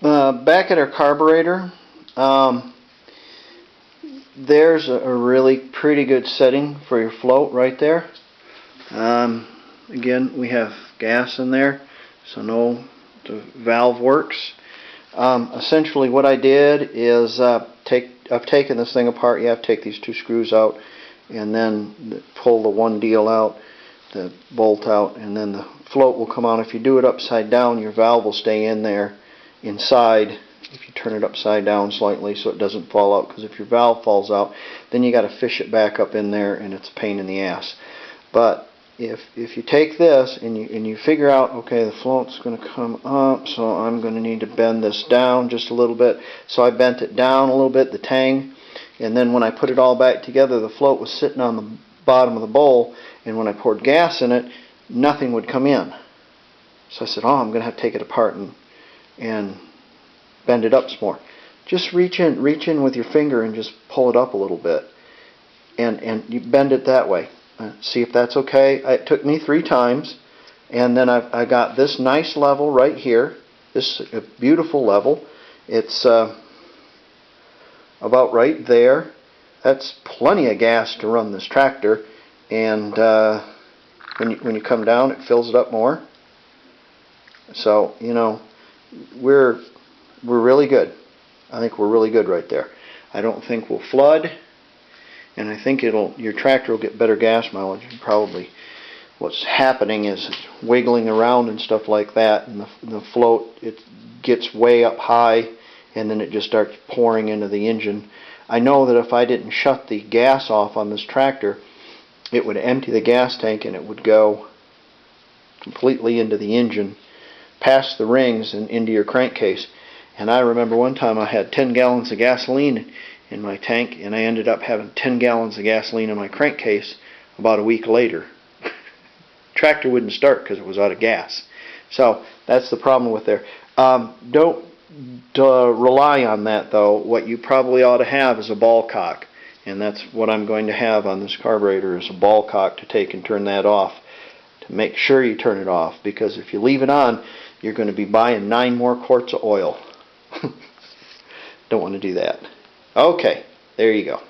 Back at our carburetor, there's a really pretty good setting for your float right there. Again, we have gas in there, so the valve works. Essentially what I did is I've taken this thing apart. You have to take these two screws out and then pull the one deal out, the bolt out, and then the float will come on. If you do it upside down, your valve will stay in there inside if you turn it upside down slightly so it doesn't fall out, because if your valve falls out, then you got to fish it back up in there and it's a pain in the ass. But if you take this and you figure out, okay, the float's going to come up, so I'm going to need to bend this down just a little bit. So I bent it down a little bit, the tang, and then when I put it all back together, the float was sitting on the bottom of the bowl, and when I poured gas in it, nothing would come in. So I said, oh, I'm going to have to take it apart and bend it up some more. Just reach in with your finger and just pull it up a little bit, and you bend it that way. See if that's okay. It took me 3 times, and then I got this nice level right here. This is a beautiful level. It's about right there. That's plenty of gas to run this tractor, and when you come down, it fills it up more. So we're really good. I think we're really good right there. I don't think we'll flood. And I think your tractor will get better gas mileage. Probably what's happening is it's wiggling around and stuff like that, and the float, it gets way up high, and then it just starts pouring into the engine. I know that if I didn't shut the gas off on this tractor, it would empty the gas tank and it would go completely into the engine, past the rings and into your crankcase. And I remember one time I had 10 gallons of gasoline in my tank, and I ended up having 10 gallons of gasoline in my crankcase about a week later. Tractor wouldn't start because it was out of gas. So that's the problem with there. Don't rely on that, though. What you probably ought to have is a ball cock, and that's what I'm going to have on this carburetor, is a ball cock to take and turn that off, to make sure you turn it off, because if you leave it on, you're going to be buying 9 more quarts of oil. Don't want to do that. Okay, there you go.